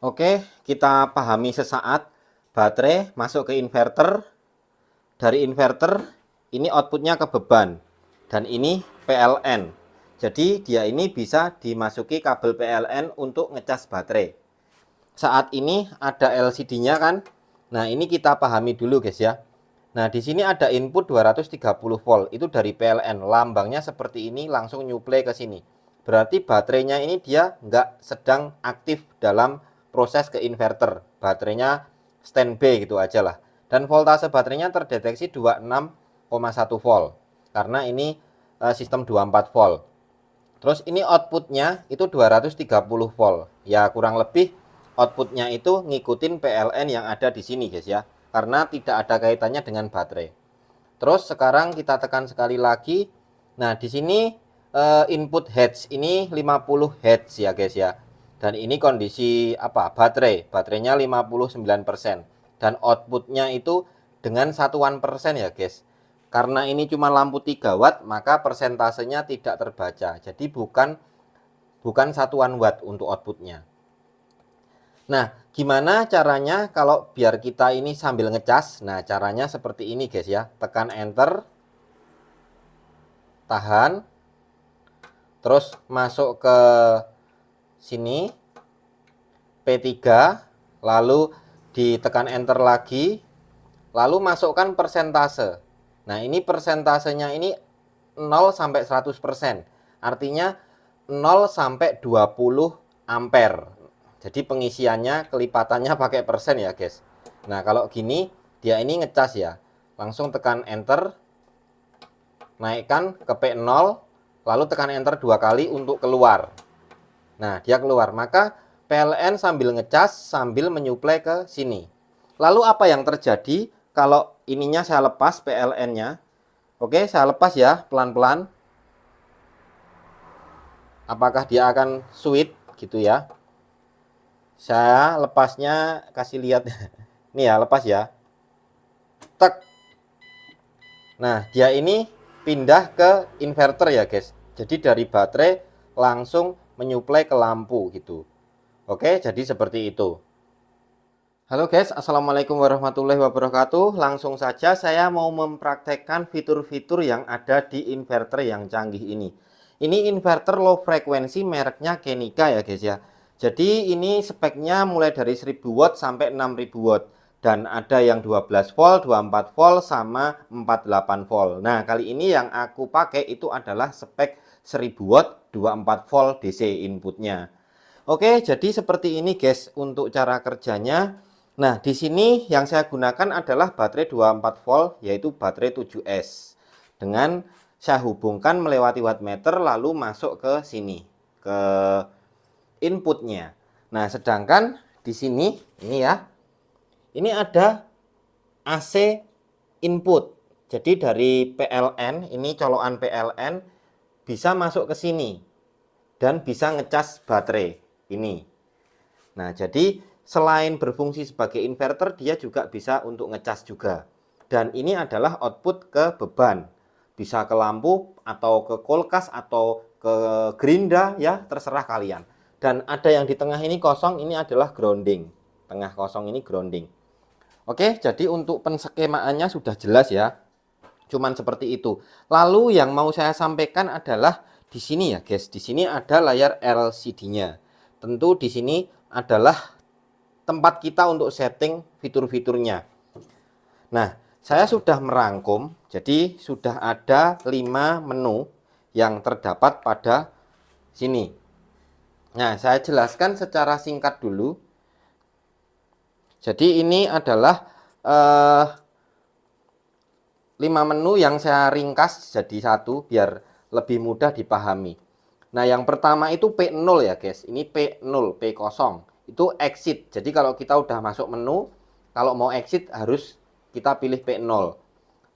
Oke, kita pahami sesaat. Baterai masuk ke inverter. Dari inverter, ini outputnya ke beban. Dan ini PLN. Jadi dia ini bisa dimasuki kabel PLN untuk ngecas baterai. Saat ini ada LCD-nya kan. Nah, ini kita pahami dulu guys ya. Nah, di sini ada input 230 volt. Itu dari PLN. Lambangnya seperti ini, langsung nyuplai ke sini. Berarti baterainya ini dia nggak sedang aktif dalam proses ke inverter. Baterainya standby gitu aja lah. Dan voltase baterainya terdeteksi 26,1 volt. Karena ini sistem 24 volt. Terus ini outputnya itu 230 volt. Ya kurang lebih outputnya itu ngikutin PLN yang ada di sini guys ya. Karena tidak ada kaitannya dengan baterai. Terus sekarang kita tekan sekali lagi. Nah di sini input Hz ini 50 Hz ya guys ya. Dan ini kondisi apa? Baterai. Baterainya 59%. Dan outputnya itu dengan satuan persen ya guys. Karena ini cuma lampu 3 watt, maka persentasenya tidak terbaca. Jadi bukan satuan watt untuk outputnya. Nah, gimana caranya kalau biar kita ini sambil ngecas? Nah, caranya seperti ini guys ya. Tekan enter. Tahan. Terus masuk ke sini. P3. Lalu ditekan enter lagi. Lalu masukkan persentase. Nah, ini persentasenya ini 0 sampai 100%. Artinya 0 sampai 20 ampere. Jadi pengisiannya kelipatannya pakai persen ya, guys. Nah, kalau gini dia ini ngecas ya. Langsung tekan enter. Naikkan ke P0, lalu tekan enter 2 kali untuk keluar. Nah, dia keluar. Maka PLN sambil ngecas sambil menyuplai ke sini. Lalu apa yang terjadi kalau ininya saya lepas PLN-nya? Oke, saya lepas ya, pelan-pelan. Apakah dia akan switch gitu ya? Saya lepasnya kasih lihat. Nih ya, lepas ya. Tek. Nah, dia ini pindah ke inverter ya, guys. Jadi dari baterai langsung menyuplai ke lampu gitu. Oke, jadi seperti itu. Halo guys, assalamualaikum warahmatullahi wabarakatuh. Langsung saja saya mau mempraktekkan fitur-fitur yang ada di inverter yang canggih ini. Ini inverter low frekuensi mereknya Kenika ya guys ya. Jadi ini speknya mulai dari 1000 watt sampai 6000 watt. Dan ada yang 12 volt, 24 volt, sama 48 volt. Nah kali ini yang aku pakai itu adalah spek 1000 watt, 24 volt DC inputnya. Oke, jadi seperti ini guys untuk cara kerjanya. Nah, di sini yang saya gunakan adalah baterai 24 volt yaitu baterai 7S. Dengan saya hubungkan melewati wattmeter lalu masuk ke sini, ke inputnya. Nah, sedangkan di sini ini ya. Ini ada AC input. Jadi dari PLN, ini colokan PLN bisa masuk ke sini dan bisa ngecas baterai ini. Nah, jadi selain berfungsi sebagai inverter, dia juga bisa untuk ngecas juga. Dan ini adalah output ke beban. Bisa ke lampu, atau ke kulkas, atau ke gerinda, ya terserah kalian. Dan ada yang di tengah ini kosong, ini adalah grounding. Tengah kosong ini grounding. Oke, jadi untuk penskemaannya sudah jelas ya. Cuman seperti itu. Lalu yang mau saya sampaikan adalah di sini ya guys. Di sini ada layar LCD-nya. Tentu di sini adalah tempat kita untuk setting fitur-fiturnya. Nah, saya sudah merangkum. Jadi sudah ada 5 menu yang terdapat pada sini. Nah, saya jelaskan secara singkat dulu. Jadi ini adalah 5 menu yang saya ringkas jadi satu biar lebih mudah dipahami. Nah, yang pertama itu P0 ya guys. Ini P0, P0. Itu exit. Jadi kalau kita udah masuk menu, kalau mau exit harus kita pilih P0.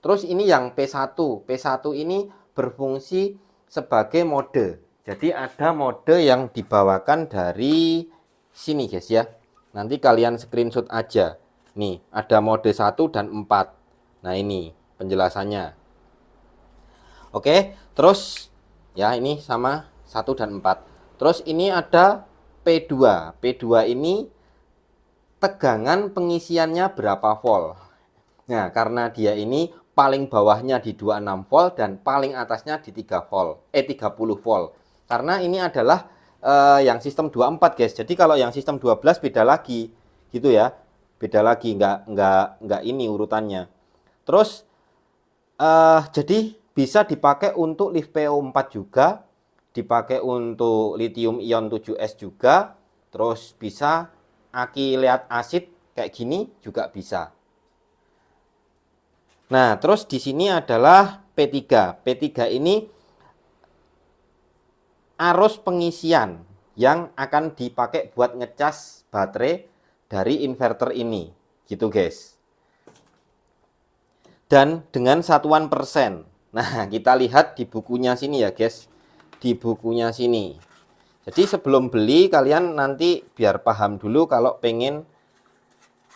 Terus ini yang P1. P1 ini berfungsi sebagai mode. Jadi ada mode yang dibawakan dari sini guys ya. Nanti kalian screenshot aja. Nih, ada mode 1 dan 4. Nah, ini penjelasannya. Oke, terus ya ini sama 1 dan 4. Terus ini ada P2. P2 ini tegangan pengisiannya berapa volt. Nah, karena dia ini paling bawahnya di 26 volt dan paling atasnya di 30 volt. Karena ini adalah yang sistem 24, guys. Jadi kalau yang sistem 12 beda lagi, gitu ya. Beda lagi, nggak ini urutannya. Terus jadi bisa dipakai untuk LiFePO4 juga, dipakai untuk lithium ion 7S juga, terus bisa aki lead acid kayak gini juga bisa. Nah, terus di sini adalah P3. P3 ini arus pengisian yang akan dipakai buat ngecas baterai dari inverter ini. Gitu, guys. Dan dengan satuan persen. Nah, kita lihat di bukunya sini ya, guys. Di bukunya sini. Jadi sebelum beli, kalian nanti biar paham dulu kalau pengen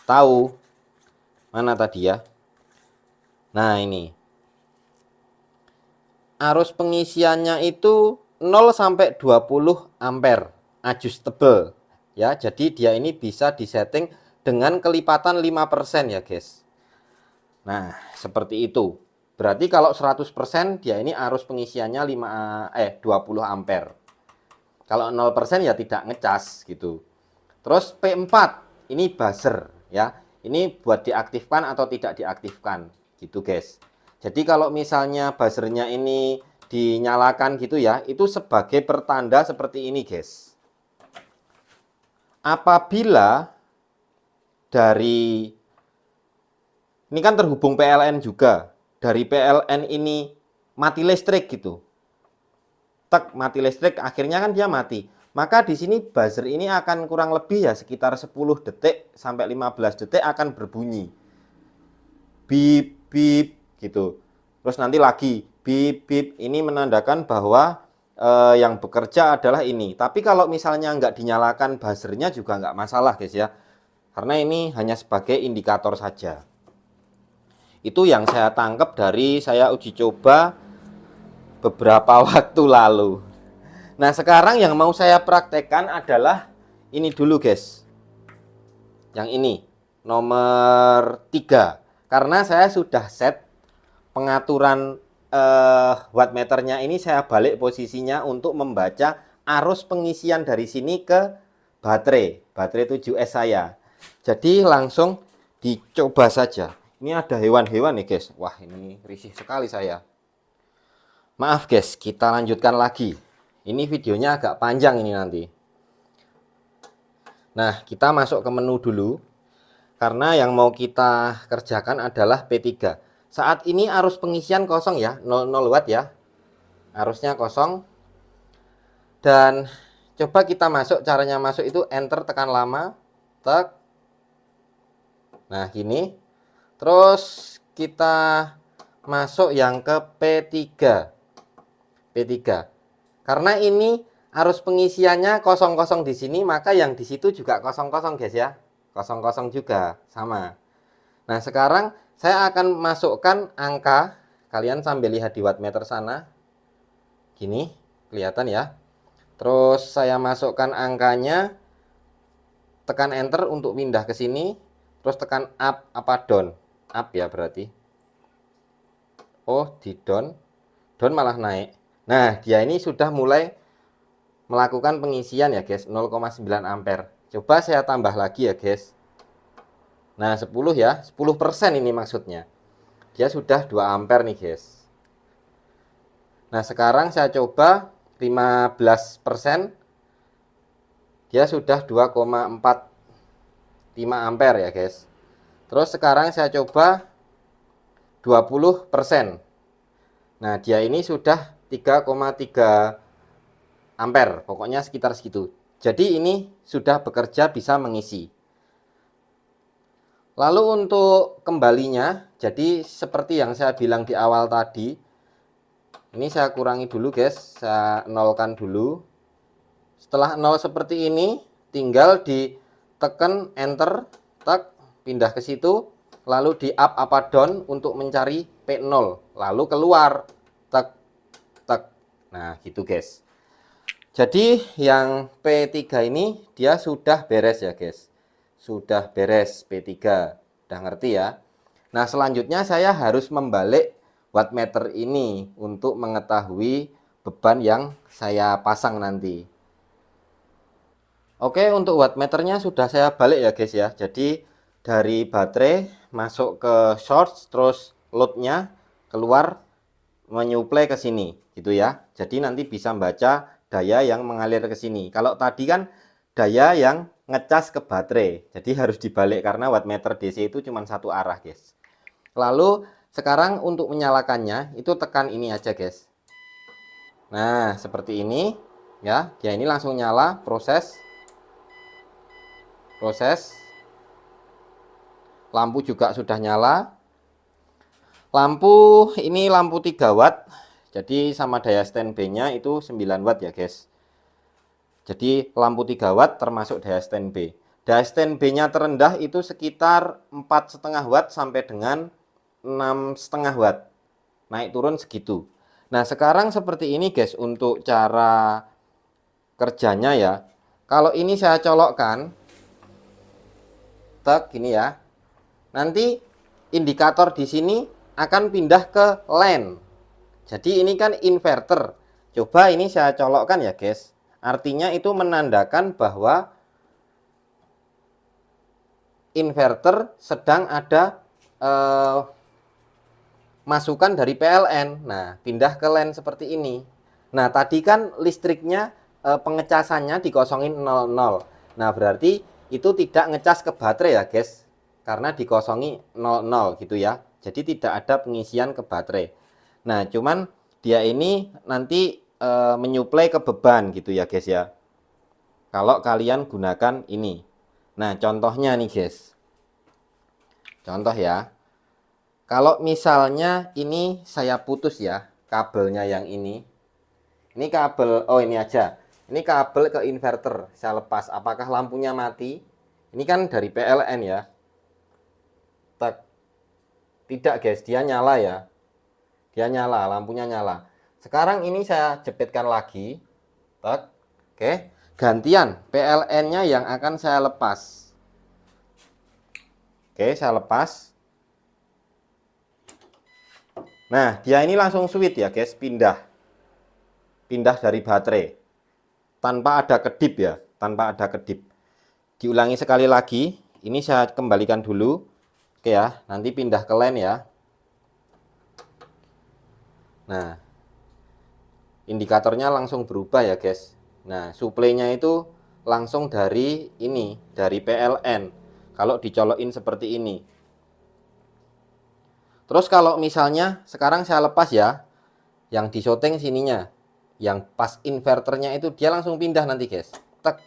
tahu. Mana tadi ya? Nah, ini. Arus pengisiannya itu 0 sampai 20 ampere, adjustable. Ya, jadi dia ini bisa disetting dengan kelipatan 5% ya, guys. Nah, seperti itu. Berarti kalau 100% dia ini arus pengisiannya 20 ampere. Kalau 0% ya tidak ngecas gitu. Terus P4 ini buzzer ya. Ini buat diaktifkan atau tidak diaktifkan gitu, guys. Jadi kalau misalnya buzzernya ini dinyalakan gitu ya, itu sebagai pertanda seperti ini, guys. Apabila dari ini kan terhubung PLN juga, dari PLN ini mati listrik gitu. Tek, mati listrik, akhirnya kan dia mati. Maka di sini buzzer ini akan kurang lebih ya sekitar 10 detik sampai 15 detik akan berbunyi. Bip bip gitu. Terus nanti lagi bip bip, ini menandakan bahwa yang bekerja adalah ini. Tapi kalau misalnya nggak dinyalakan buzzernya juga nggak masalah, guys ya. Karena ini hanya sebagai indikator saja. Itu yang saya tangkap dari saya uji coba beberapa waktu lalu. Nah, sekarang yang mau saya praktekkan adalah ini dulu, guys. Yang ini, nomor 3. Karena saya sudah set pengaturan wattmeternya ini, saya balik posisinya untuk membaca arus pengisian dari sini ke baterai 7S saya. Jadi langsung dicoba saja. Ini ada hewan-hewan nih, guys. Wah, ini risih sekali saya. Maaf, guys, kita lanjutkan lagi. Ini videonya agak panjang ini nanti. Nah, kita masuk ke menu dulu. Karena yang mau kita kerjakan adalah P3. Saat ini arus pengisian kosong ya, 0 watt ya. Arusnya kosong. Dan coba kita masuk, caranya masuk itu enter, tekan lama. Tek. Nah, gini. Terus kita masuk yang ke P3. P3. Karena ini arus pengisiannya kosong-kosong di sini, maka yang di situ juga kosong-kosong, guys ya. Kosong-kosong juga, sama. Nah, sekarang saya akan masukkan angka. Kalian sambil lihat di wattmeter sana. Gini, kelihatan ya. Terus saya masukkan angkanya. Tekan enter untuk pindah ke sini. Terus tekan up apa down? Up ya berarti. Oh, di down. Down malah naik. Nah, dia ini sudah mulai melakukan pengisian ya, guys, 0,9 ampere. Coba saya tambah lagi ya, guys. Nah, 10 ya, 10% ini maksudnya. Dia sudah 2 ampere nih, guys. Nah, sekarang saya coba 15%. Dia sudah 2,45 ampere ya, guys. Terus sekarang saya coba 20%. Nah, dia ini sudah 3,3 ampere, pokoknya sekitar segitu. Jadi ini sudah bekerja, bisa mengisi. Lalu untuk kembalinya, jadi seperti yang saya bilang di awal tadi, ini saya kurangi dulu, guys, saya nolkan dulu. Setelah nol seperti ini, tinggal ditekan enter, tak pindah ke situ, lalu di up apa down untuk mencari P0, lalu keluar, tak. Nah, gitu, guys. Jadi yang P3 ini dia sudah beres ya, guys. sudah beres P3. Udah ngerti ya? Nah, selanjutnya saya harus membalik wattmeter ini untuk mengetahui beban yang saya pasang nanti. Oke, untuk wattmeternya sudah saya balik ya guys ya. Jadi dari baterai masuk ke source, terus loadnya keluar menyuplai ke sini gitu ya. Jadi nanti bisa membaca daya yang mengalir ke sini. Kalau tadi kan daya yang ngecas ke baterai. Jadi harus dibalik karena wattmeter DC itu cuma satu arah guys. Lalu sekarang untuk menyalakannya itu tekan ini aja guys. Nah seperti ini ya. Dia ini langsung nyala, proses. Lampu juga sudah nyala. Lampu ini lampu 3 watt. Jadi sama daya standby nya itu 9 watt ya guys. Jadi lampu 3 watt termasuk daya standby. Daya standby nya terendah itu sekitar 4,5 watt sampai dengan 6,5 watt. Naik turun segitu. Nah sekarang seperti ini guys untuk cara kerjanya ya. Kalau ini saya colokkan, gini ya. Nanti indikator di sini akan pindah ke line. Jadi ini kan inverter. Coba ini saya colokkan ya guys. Artinya itu menandakan bahwa inverter sedang ada masukan dari PLN. Nah, pindah ke line seperti ini. Nah, tadi kan listriknya pengecasannya dikosongin 00. Nah, berarti itu tidak ngecas ke baterai ya guys. Karena dikosongi 00 gitu ya. Jadi tidak ada pengisian ke baterai. Nah, cuman dia ini nanti menyuplai ke beban gitu ya guys ya. Kalau kalian gunakan ini. Nah, contohnya nih guys. Contoh ya. Kalau misalnya ini saya putus ya, kabelnya yang ini. Ini kabel, oh ini aja. Ini kabel ke inverter, saya lepas. Apakah lampunya mati? Ini kan dari PLN ya. Tidak guys, dia nyala ya. Dia nyala, lampunya nyala. Sekarang ini saya jepitkan lagi. Oke. Gantian PLN-nya yang akan saya lepas. Oke, saya lepas. Nah, dia ini langsung switch ya guys, pindah dari baterai. Tanpa ada kedip ya, tanpa ada kedip. Diulangi sekali lagi. Ini saya kembalikan dulu. Oke ya, nanti pindah ke line ya. Nah, indikatornya langsung berubah ya guys. Nah, suplainya itu langsung dari ini, dari PLN. Kalau dicolokin seperti ini. Terus kalau misalnya sekarang saya lepas ya, yang disyuting sininya, yang pas inverternya itu dia langsung pindah nanti guys. Tek.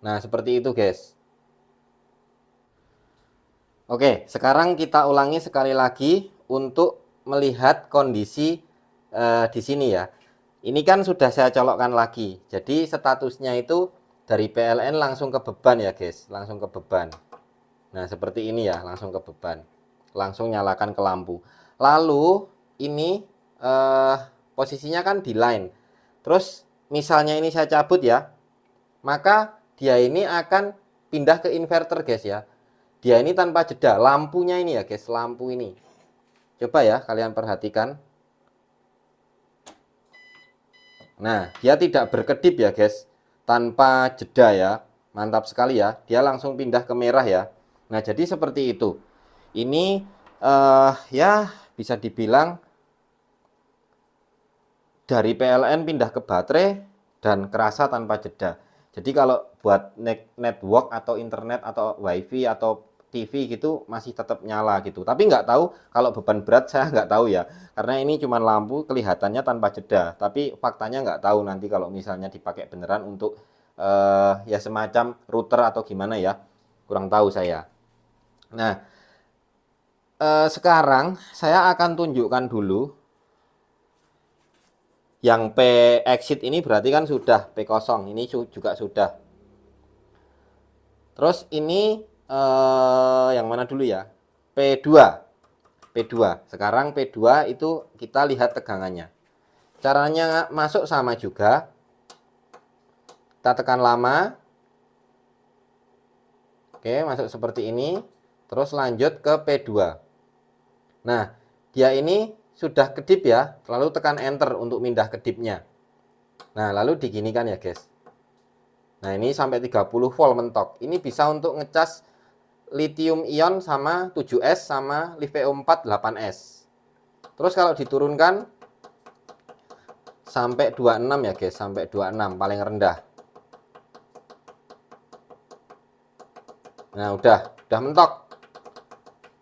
Nah, seperti itu guys. Oke, sekarang kita ulangi sekali lagi untuk melihat kondisi di sini ya. Ini kan sudah saya colokkan lagi. Jadi statusnya itu dari PLN langsung ke beban ya guys, langsung ke beban. Nah, seperti ini ya, langsung ke beban. Langsung nyalakan ke lampu. Lalu ini posisinya kan di line. Terus misalnya ini saya cabut ya, maka dia ini akan pindah ke inverter guys ya. Dia ini tanpa jeda, lampunya ini ya guys, lampu ini. Coba ya kalian perhatikan. Nah, dia tidak berkedip ya guys, tanpa jeda ya. Mantap sekali ya, dia langsung pindah ke merah ya. Nah, jadi seperti itu. Ini ya bisa dibilang dari PLN pindah ke baterai dan kerasa tanpa jeda. Jadi kalau buat network atau internet atau wifi atau TV gitu masih tetap nyala gitu. Tapi nggak tahu kalau beban berat saya nggak tahu ya. Karena ini cuma lampu kelihatannya tanpa jeda. Tapi faktanya nggak tahu nanti kalau misalnya dipakai beneran untuk ya semacam router atau gimana ya. Kurang tahu saya. Nah sekarang saya akan tunjukkan dulu. Yang P exit ini berarti kan sudah P0. Ini juga sudah. Terus ini yang mana dulu ya? P2. Sekarang P2 itu kita lihat tegangannya. Caranya masuk sama juga. Kita tekan lama. Oke, masuk seperti ini. Terus lanjut ke P2. Nah, dia ini sudah kedip ya, lalu tekan enter untuk pindah kedipnya. Nah, lalu diginikan ya guys. Nah, ini sampai 30 volt mentok. Ini bisa untuk ngecas lithium ion sama 7S sama lithium 4 8S. Terus kalau diturunkan sampai 26 ya guys, sampai 26 paling rendah. Nah, udah mentok.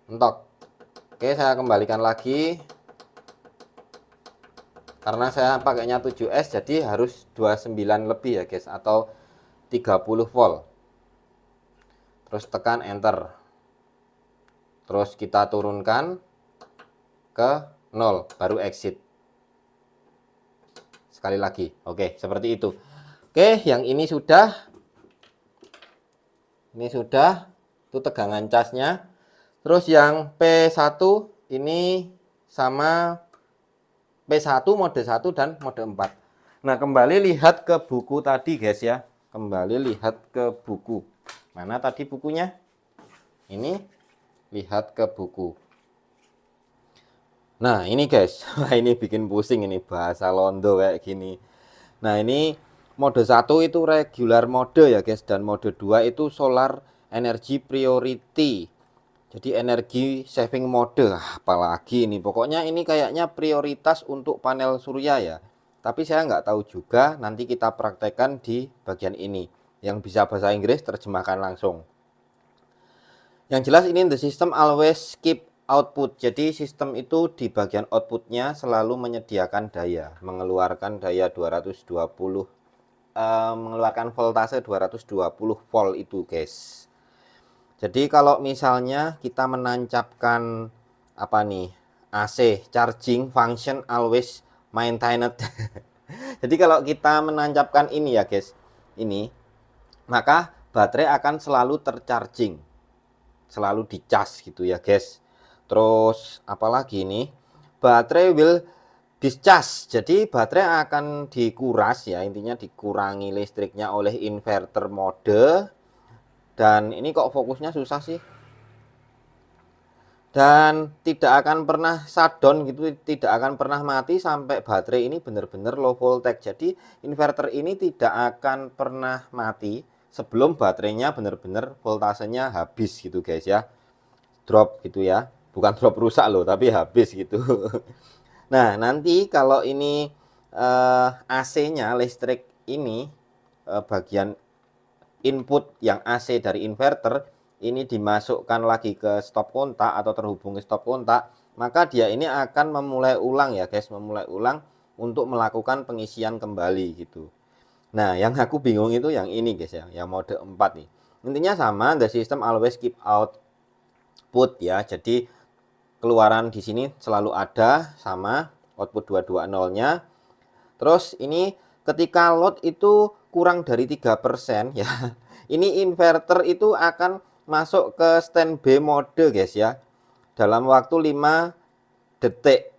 Mentok. Oke, saya kembalikan lagi. Karena saya pakainya 7S jadi harus 29 lebih ya guys, atau 30 volt. Terus tekan enter. Terus kita turunkan ke 0 baru exit. Sekali lagi. Oke, seperti itu. Oke, yang ini sudah. Ini sudah. Itu tegangan casnya. Terus yang P1 ini sama P1 mode 1 dan mode 4. Nah, kembali lihat ke buku tadi guys ya. Kembali lihat ke buku. Mana tadi bukunya? Ini lihat ke buku. Nah, ini guys. Ini bikin pusing ini bahasa Londo kayak gini. Nah, ini mode 1 itu regular mode ya guys, dan mode 2 itu solar energy priority. Jadi energi saving mode, apalagi ini. Pokoknya ini kayaknya prioritas untuk panel surya ya. Tapi saya nggak tahu juga, nanti kita praktekkan di bagian ini. Yang bisa bahasa Inggris terjemahkan langsung. Yang jelas ini the system always keep output. Jadi sistem itu di bagian outputnya selalu menyediakan daya, mengeluarkan daya 220, mengeluarkan voltase 220 volt itu guys. Jadi kalau misalnya kita menancapkan apa nih, AC charging function always maintained. Jadi kalau kita menancapkan ini ya guys, ini, maka baterai akan selalu tercharging, selalu dicas gitu ya guys. Terus apalagi ini, baterai will discharge. Jadi baterai akan dikuras ya, intinya dikurangi listriknya oleh inverter mode. Dan ini kok fokusnya susah sih. Dan tidak akan pernah shutdown gitu, tidak akan pernah mati sampai baterai ini benar-benar low voltage. Jadi inverter ini tidak akan pernah mati sebelum baterainya benar-benar voltasenya habis gitu guys ya. Drop gitu ya. Bukan drop rusak loh, tapi habis gitu. Nah, nanti kalau ini AC-nya, listrik ini, bagian input yang AC dari inverter ini dimasukkan lagi ke stop kontak atau terhubung ke stop kontak, maka dia ini akan memulai ulang ya guys, memulai ulang untuk melakukan pengisian kembali gitu. Nah, yang aku bingung itu yang ini guys ya, yang mode 4 nih. Intinya sama, the system always keep output ya. Jadi keluaran di sini selalu ada sama output 220-nya. Terus ini ketika load itu kurang dari 3% ya. Ini inverter itu akan masuk ke standby mode guys ya. Dalam waktu 5 detik.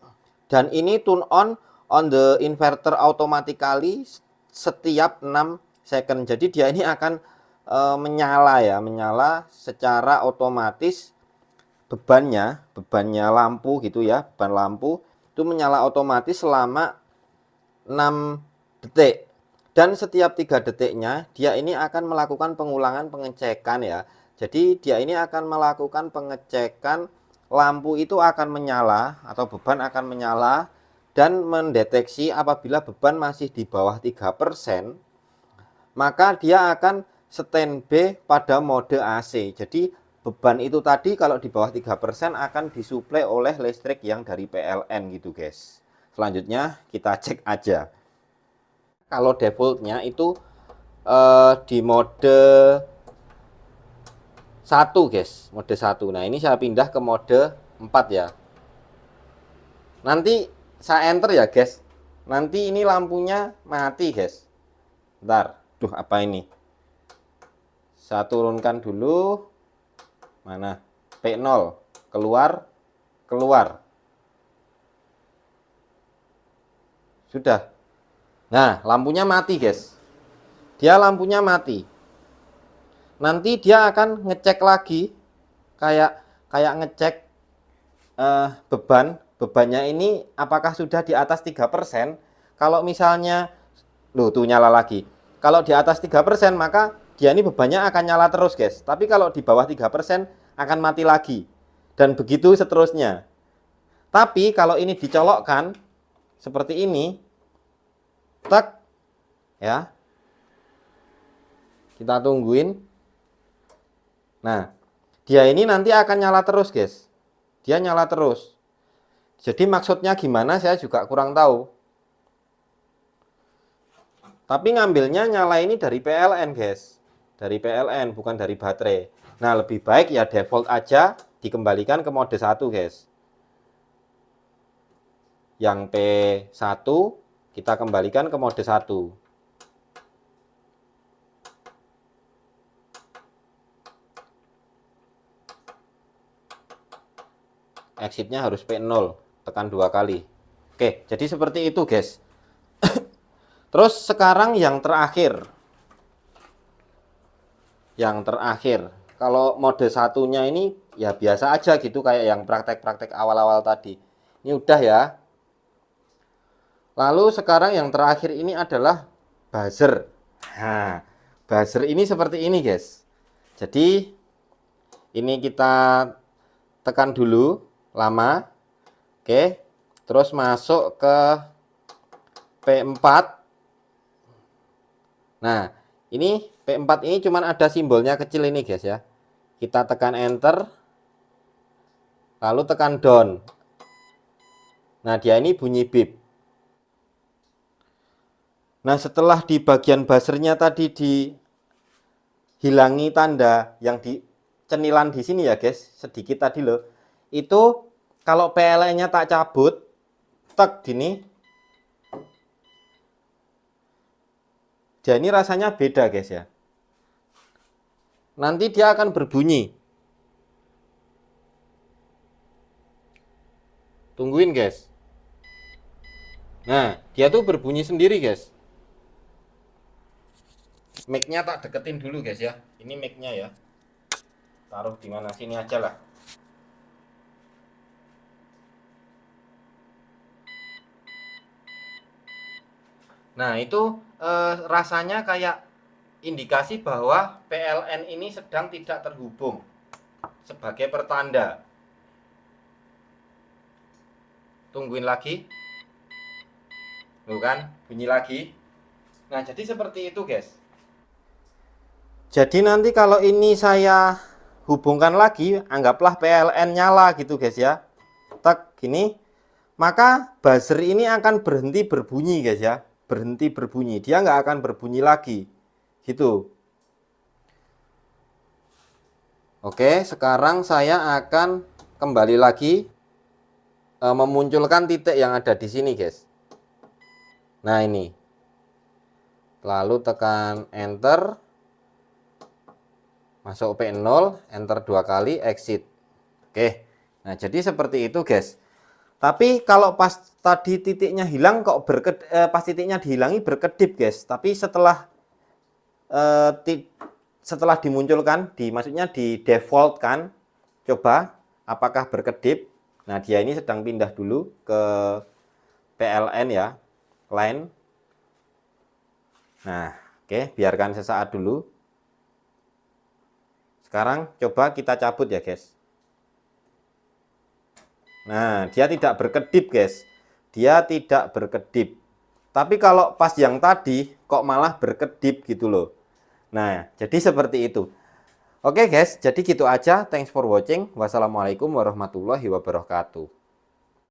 Dan ini turn on the inverter automatically setiap 6 second. Jadi dia ini akan menyala ya, menyala secara otomatis. Bebannya lampu gitu ya, beban lampu itu menyala otomatis selama 6 detik. Dan setiap 3 detiknya dia ini akan melakukan pengulangan pengecekan ya. Jadi dia ini akan melakukan pengecekan, lampu itu akan menyala atau beban akan menyala dan mendeteksi apabila beban masih di bawah 3%, maka dia akan standby pada mode AC. Jadi beban itu tadi kalau di bawah 3% akan disuplai oleh listrik yang dari PLN gitu guys. Selanjutnya kita cek aja. Kalau defaultnya itu di mode 1 guys, mode 1. Nah, ini saya pindah ke mode 4 ya. Nanti saya enter ya guys. Nanti ini lampunya mati guys. Bentar. Duh, apa ini? Saya turunkan dulu. Mana? P0. Keluar. Keluar. Sudah. Nah, lampunya mati guys. Dia lampunya mati. nanti dia akan ngecek lagi, kayak ngecek bebannya ini apakah sudah di atas 3%. Kalau misalnya tuh nyala lagi. Kalau di atas 3%, maka dia ini bebannya akan nyala terus, guys. Tapi kalau di bawah 3% akan mati lagi. Dan begitu seterusnya. Tapi kalau ini dicolokkan seperti ini, tak ya. Kita tungguin. Nah, dia ini nanti akan nyala terus, guys. Dia nyala terus. Jadi maksudnya gimana saya juga kurang tahu. Tapi ngambilnya nyala ini dari PLN, guys. Dari PLN, bukan dari baterai. Nah, lebih baik ya default aja, dikembalikan ke mode 1, guys. Yang P1 kita kembalikan ke mode 1. Exitnya harus P0, tekan 2 kali. Oke, jadi seperti itu, guys. Terus sekarang yang terakhir. Kalau mode satunya ini ya biasa aja gitu, kayak yang praktek-praktek awal-awal tadi. Ini udah ya. Lalu sekarang yang terakhir ini adalah buzzer. Nah, buzzer ini seperti ini, guys. Jadi ini kita tekan dulu lama. Oke. Terus masuk ke P4. Nah, ini P4 ini cuman ada simbolnya kecil ini, guys ya. Kita tekan enter, lalu tekan down. Nah, dia ini bunyi beep. Nah, setelah di bagian buzzernya tadi dihilangi tanda yang di cenilan di sini ya, guys, sedikit tadi loh. Itu kalau PLN-nya tak cabut, tek gini. Jadi rasanya beda, guys ya. Nanti dia akan berbunyi. Tungguin, guys. Nah, dia tuh berbunyi sendiri, guys. Mic-nya tak deketin dulu, guys ya. Ini mic-nya ya. Taruh di mana sini aja lah. Nah, itu rasanya kayak indikasi bahwa PLN ini sedang tidak terhubung sebagai pertanda. Tungguin lagi. Tuh kan, bunyi lagi. Nah, jadi seperti itu, guys. Jadi nanti kalau ini saya hubungkan lagi, anggaplah PLN nyala gitu, guys ya. Tak gini, maka buzzer ini akan berhenti berbunyi, guys ya. Berhenti berbunyi, dia nggak akan berbunyi lagi gitu. Oke, sekarang saya akan kembali lagi memunculkan titik yang ada di sini, guys. Nah, ini lalu tekan enter, masuk P0, enter 2 kali, exit. Oke, nah jadi seperti itu, guys. Tapi kalau pas tadi titiknya hilang kok pas titiknya dihilangi berkedip, guys. Tapi setelah dimunculkan, maksudnya di default kan, coba apakah berkedip. Nah, dia ini sedang pindah dulu ke PLN ya, line. Nah, oke, biarkan sesaat dulu. Sekarang coba kita cabut ya, guys. Nah, dia tidak berkedip, guys. Dia tidak berkedip. Tapi kalau pas yang tadi kok malah berkedip gitu loh. Nah, jadi seperti itu. Oke, guys, jadi gitu aja. Thanks for watching. Wassalamualaikum warahmatullahi wabarakatuh.